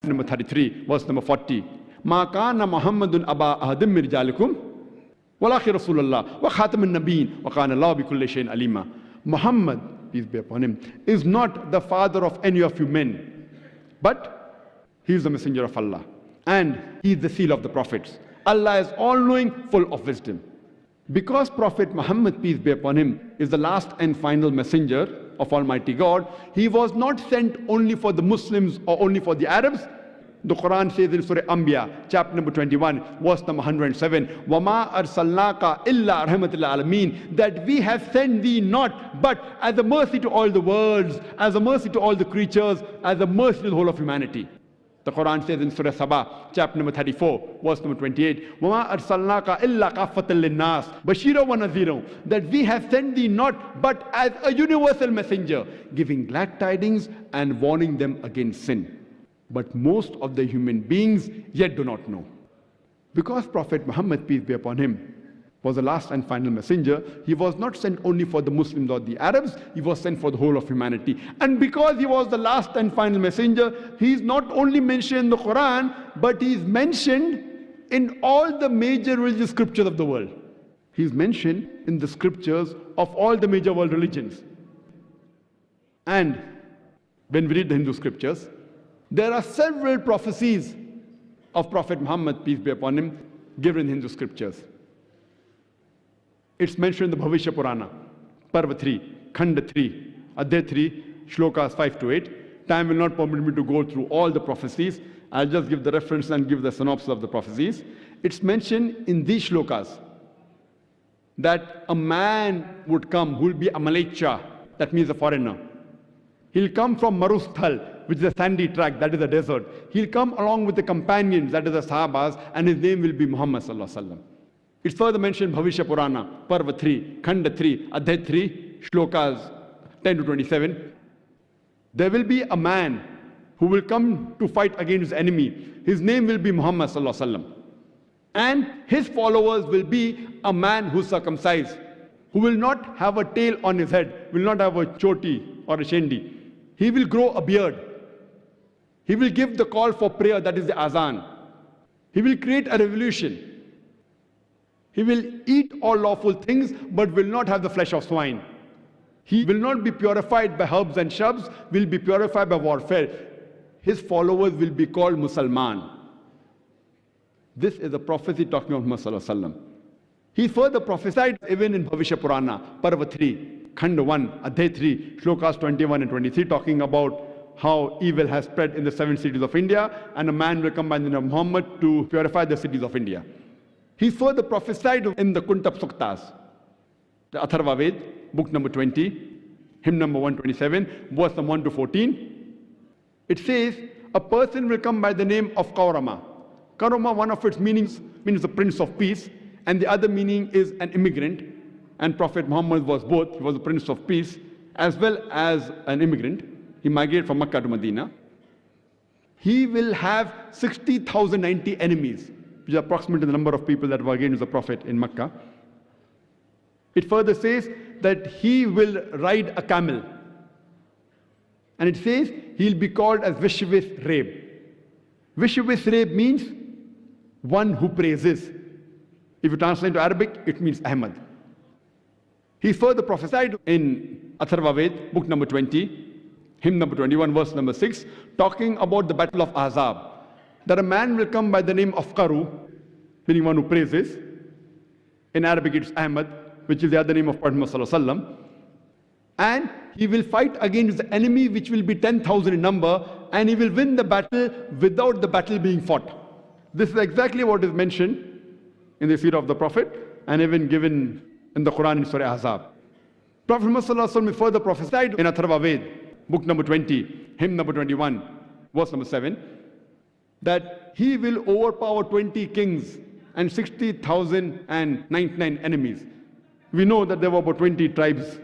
number 33, verse number 40. Ma kana Muhammadun aba ahadim min rijalikum walakin Rasulullah wa khatamun nabiyyin wa kana Allah bi kulli shay'in alima. Muhammad, peace be upon him, is not the father of any of you men, but he is the messenger of Allah, and he is the seal of the prophets. Allah is all-knowing, full of wisdom. Because Prophet Muhammad, peace be upon him, is the last and final messenger of Almighty God, he was not sent only for the Muslims or only for the Arabs. The Quran says in Surah Ambiya, chapter number 21, verse number 107, وَمَا أَرْسَلْنَاكَ إِلَّا رَحْمَةً لِلْعَالَمِينَ, that we have sent thee not, but as a mercy to all the worlds, as a mercy to all the creatures, as a mercy to the whole of humanity. The Quran says in Surah Sabah, chapter number 34, verse number 28, وَمَا أَرْسَلْنَاكَ إِلَّا كَافَّةً لِلنَّاسِ بَشِيرًا وَنَذِيرًا, that we have sent thee not, but as a universal messenger, giving glad tidings and warning them against sin. But most of the human beings yet do not know. Because Prophet Muhammad, peace be upon him, was the last and final messenger, he was not sent only for the Muslims or the Arabs, he was sent for the whole of humanity. And because he was the last and final messenger, he is not only mentioned in the Quran, but he is mentioned in all the major religious scriptures of the world. He is mentioned in the scriptures of all the major world religions. And when we read the Hindu scriptures, there are several prophecies of Prophet Muhammad, peace be upon him, given in Hindu scriptures. It's mentioned in the Bhavishya Purana, Parva 3, Khanda 3, Adhyay 3, Shlokas 5 to 8. Time will not permit me to go through all the prophecies. I'll just give the reference and give the synopsis of the prophecies. It's mentioned in these shlokas that a man would come who will be a Malacha, that means a foreigner. He'll come from Marusthal, which is a sandy tract, that is a desert. He'll come along with the companions, that is the Sahabas, and his name will be Muhammad sallallahu alaihi wasallam. It's further mentioned Bhavishya Purana, Parva 3, Khanda 3, Adhyay 3, Shlokas 10 to 27. There will be a man who will come to fight against his enemy. His name will be Muhammad sallallahu alaihi wasallam. And his followers will be a man who is circumcised, who will not have a tail on his head, will not have a choti or a shendi. He will grow a beard. He will give the call for prayer, that is the azan. He will create a revolution. He will eat all lawful things, but will not have the flesh of swine. He will not be purified by herbs and shrubs, will be purified by warfare. His followers will be called Musalman. This is a prophecy talking of Muhammad sallallahu alaihi wasallam. He further prophesied even in Bhavishya Purana, Parva 3, Khanda 1, Adhyay 3, Shlokas 21 and 23, talking about how evil has spread in the 7 cities of India, and a man will come by the name of Muhammad to purify the cities of India. He further prophesied in the Kuntap Suktas, the Atharva Ved, book number 20, hymn number 127, verse number 1 to 14. It says, a person will come by the name of Kaurama. Kaurama, one of its meanings means the Prince of Peace, and the other meaning is an immigrant. And Prophet Muhammad was both. He was the Prince of Peace as well as an immigrant. He migrated from Makkah to Medina. He will have 60,090 enemies, which is approximately the number of people that were against the Prophet in Makkah. It further says that he will ride a camel. And it says he'll be called as Vishwith Reb. Vishwith Reb means one who praises. If you translate to Arabic, it means Ahmad. He further prophesied in Atharva Ved, book number 20, hymn number 21, verse number 6, talking about the battle of Ahzab, that a man will come by the name of Qaru, meaning one who praises. In Arabic, it's Ahmad, which is the other name of Prophet Muhammad sallallahu alaihi wasallam. And he will fight against the enemy, which will be 10,000 in number, and he will win the battle without the battle being fought. This is exactly what is mentioned in the seerah of the Prophet, and even given in the Quran in Surah Ahzab. Prophet Muhammad sallallahu alaihi wasallam further prophesied in Atharva Ved, book number 20, hymn number 21, verse number 7, that he will overpower 20 kings and 60,099 enemies. We know that there were about 20 tribes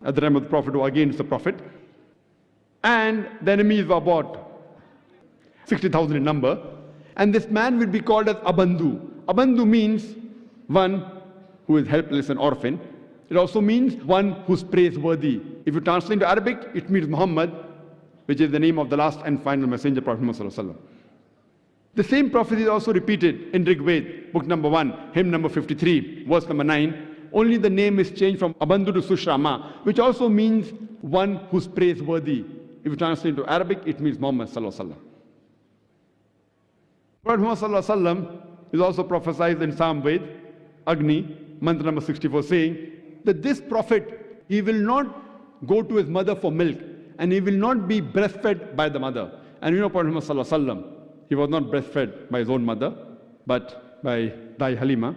at the time of the Prophet who were against the Prophet. And the enemies were about 60,000 in number. And this man will be called as Abandhu. Abandhu means one who is helpless and orphan. It also means one who's praiseworthy. If you translate into Arabic, it means Muhammad, which is the name of the last and final messenger, Prophet Muhammad sallallahu alaihi wasallam. The same prophecy is also repeated in Rig Ved, book number 1, hymn number 53, verse number 9. Only the name is changed from Abandhu to Sushrama, which also means one who's praiseworthy. If you translate into Arabic, it means Muhammad sallallahu alaihi wasallam. Prophet Muhammad sallallahu alaihi wasallam is also prophesied in Psalm Ved, Agni, mantra number 64, saying that this prophet, he will not go to his mother for milk, and he will not be breastfed by the mother. And you know Prophet Muhammad sallallahu alaihi wasallam, he was not breastfed by his own mother, but by Dai Halima.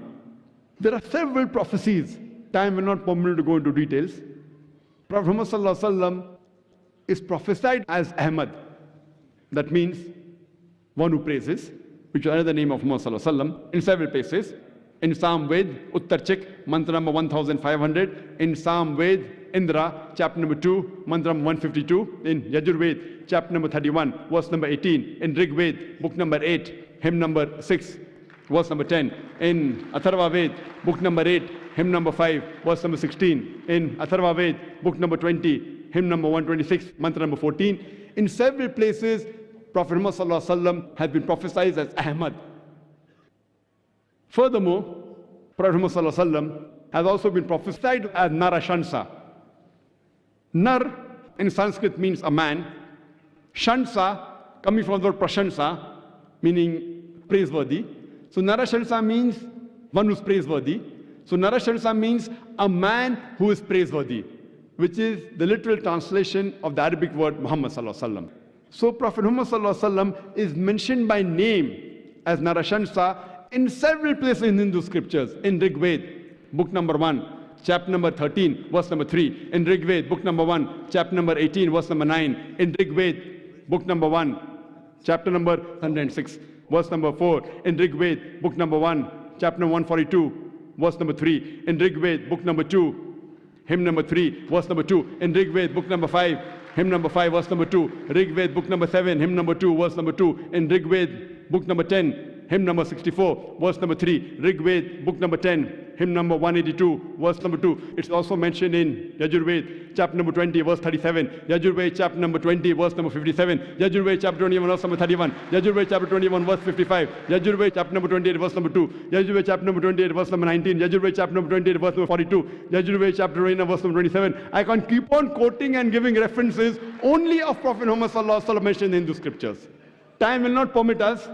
There are several prophecies. Time will not permit me to go into details. Prophet Muhammad sallallahu alaihi wasallam is prophesied as Ahmad. That means one who praises, which is another name of Muhammad sallallahu alaihi wasallam, in several places. In Psalm Ved, Uttarchik, mantra number 1500. In Psalm Ved, Indra, chapter number 2, mantra number 152. In Yajur Ved, chapter number 31, verse number 18. In Rig Ved, book number 8, hymn number 6, verse number 10. In Atharva Ved, book number 8, hymn number 5, verse number 16. In Atharva Ved, book number 20, hymn number 126, mantra number 14. In several places, Prophet Muhammad sallallahu alaihi wasallam has been prophesied as Ahmad. Furthermore, Prophet Muhammad sallallahu alaihi wasallam has also been prophesied as Narashansa. Nar in Sanskrit means a man. Shansa, coming from the word prashansa, meaning praiseworthy. So Narashansa means one who is praiseworthy. So Narashansa means a man who is praiseworthy, which is the literal translation of the Arabic word Muhammad sallallahu alaihi wasallam. So Prophet Muhammad sallallahu alaihi wasallam is mentioned by name as Narashansa in several places in Hindu scriptures. In Rig Ved, book number 1, chapter number 13, verse number 3. In Rig Ved, book number 1, chapter number 18, verse number 9. In Rig Ved, book number 1, chapter number 106, verse number 4. In Rig Ved, book number 1, chapter number 142, verse number 3. In Rig Ved, book number 2, hymn number 3, verse number 2. In Rig Ved, book number 5, hymn number 5, verse number 2. Rig Ved, book number 7, hymn number 2, verse number 2. In Rig Ved, book number 10, hymn number 64, verse number 3. Rig Ved, book number 10, hymn number 182, verse number 2. It's also mentioned in Yajur Ved, chapter number 20, verse 37. Yajur Ved, chapter number 20, verse number 57. Yajur Ved, chapter 21, verse number 31. Yajur Ved, chapter 21, verse 55. Yajur Ved, chapter number 28, verse number 2. Yajur Ved, chapter number 28, verse number 19. Yajur Ved, chapter number 28, verse number 42. Yajur Ved, chapter 29, verse number 27. I can keep on quoting and giving references only of Prophet Muhammad sallallahu alaihi wasallam mentioned in the Hindu scriptures. Time will not permit us.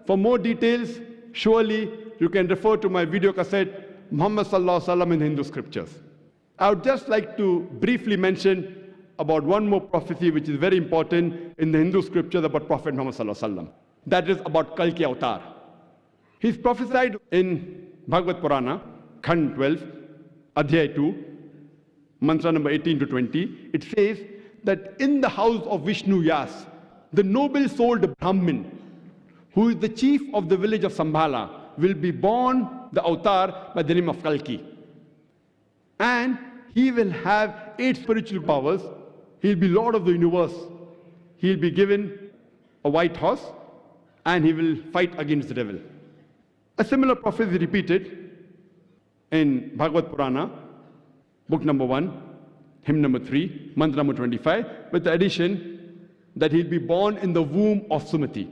For more details, surely you can refer to my video cassette, Muhammad sallallahu alaihi wasallam in Hindu scriptures. I would just like to briefly mention about one more prophecy which is very important in the Hindu scriptures about Prophet Muhammad sallallahu alaihi wasallam. That is about Kalki Avatar. He is prophesied in Bhagavad Purana, Khand 12, Adhyay 2, mantra number 18 to 20. It says that in the house of Vishnu Yas, the noble-souled Brahmin, who is the chief of the village of Sambhala, will be born the avatar by the name of Kalki. And he will have 8 spiritual powers. He will be Lord of the universe. He will be given a white horse, and he will fight against the devil. A similar prophecy is repeated in Bhagavad Purana, book number 1, hymn number 3, mantra number 25, with the addition that he will be born in the womb of Sumati.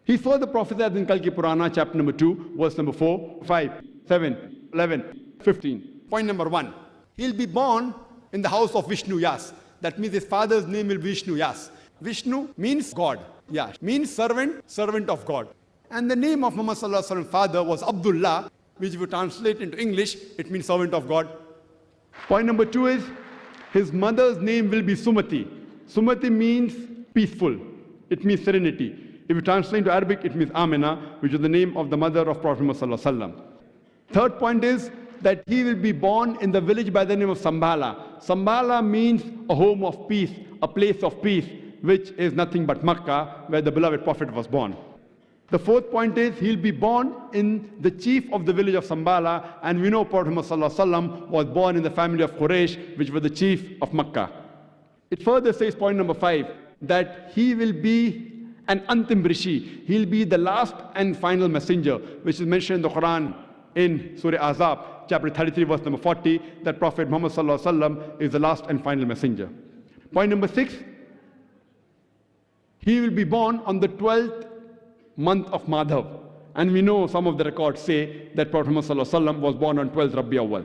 He further prophesied in Kalki Purana, chapter number 2, verse number 4, 5, 7, 11, 15. Point number 1. He'll be born in the house of Vishnu Yas. That means his father's name will be Vishnu Yas. Vishnu means God. Yas means servant, servant of God. And the name of Muhammad sallallahu alaihi wasallam's father was Abdullah, which if you translate into English, it means servant of God. Point number 2 is his mother's name will be Sumati. Sumati means peaceful. It means serenity. If you translate into Arabic, it means Amina, which is the name of the mother of Prophet Muhammad sallallahu alaihi wasallam. Third point is that he will be born in the village by the name of Sambhala. Sambhala means a home of peace, a place of peace, which is nothing but Makkah, where the beloved Prophet was born. The fourth point is he'll be born in the chief of the village of Sambhala, and we know Prophet Muhammad sallallahu alaihi wasallam was born in the family of Quraysh, which were the chief of Makkah. It further says, point number 5, that he will be an Antim Rishi. He'll be the last and final messenger, which is mentioned in the Quran in Surah Azab, chapter 33, verse number 40, that Prophet Muhammad sallallahu alaihi wasallam is the last and final messenger. Point number 6, he will be born on the 12th month of Madhav. And we know some of the records say that Prophet Muhammad was born on 12th Rabi Awwal.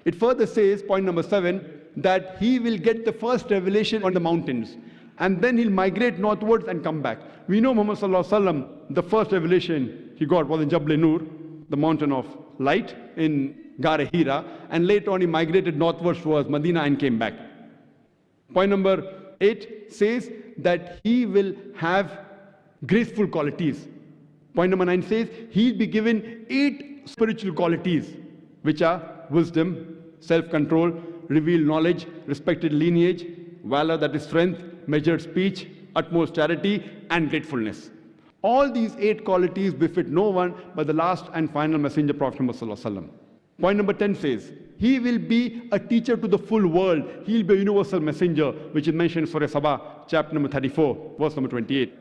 It further says, point number 7, that he will get the first revelation on the mountains. And then he'll migrate northwards and come back. We know Muhammad the first revelation he got was in Jabal Nur, the mountain of light in Gar Hira. And later on he migrated northwards towards Medina and came back. Point number 8 says that he will have graceful qualities. Point number 9 says he'll be given 8 spiritual qualities, which are wisdom, self-control, revealed knowledge, respected lineage, valor, that is strength, measured speech, utmost charity, and gratefulness. All these 8 qualities befit no one but the last and final messenger, Prophet Muhammad. Point number 10 says, he will be a teacher to the full world. He'll be a universal messenger, which is mentioned in Surah Sabah, chapter number 34, verse number 28.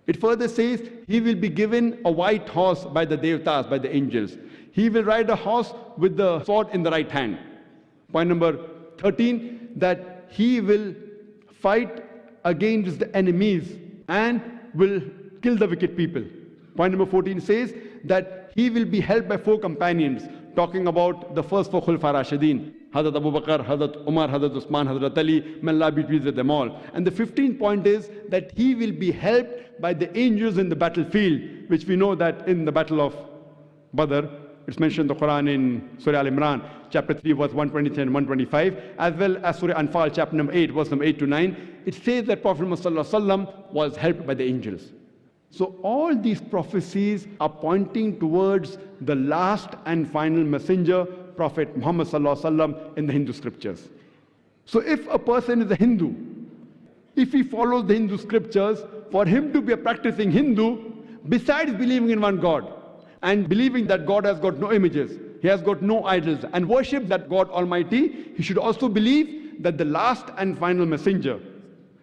It further says, he will be given a white horse by the Devatas, by the angels. He will ride a horse with the sword in the right hand. Point number 13, that he will fight against the enemies and will kill the wicked people. Point number 14 says that he will be helped by 4 companions, talking about the first 4 Khulafa Rashidin, Hazrat Abu Bakr, Hazrat Umar, Hazrat Usman, Hazrat Ali, may Allah be pleased with them all. And the 15th point is that he will be helped by the angels in the battlefield, which we know that in the battle of Badr, it's mentioned in the Quran in Surah Al-Imran, chapter 3, verse 123 and 125, as well as Surah Anfal, chapter number 8, verse number 8 to 9. It says that Prophet Muhammad was helped by the angels. So all these prophecies are pointing towards the last and final messenger, Prophet Muhammad in the Hindu scriptures. So if a person is a Hindu, if he follows the Hindu scriptures, for him to be a practicing Hindu, besides believing in one God, and believing that God has got no images, he has got no idols, and worship that God Almighty, he should also believe that the last and final messenger,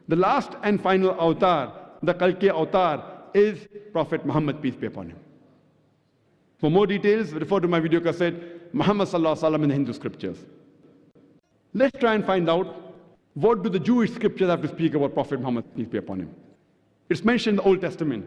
the last and final avatar, the Kalki avatar, is Prophet Muhammad, peace be upon him. For more details, refer to my video cassette, Muhammad in the Hindu scriptures. Let's try and find out, what do the Jewish scriptures have to speak about Prophet Muhammad, peace be upon him. It's mentioned in the Old Testament.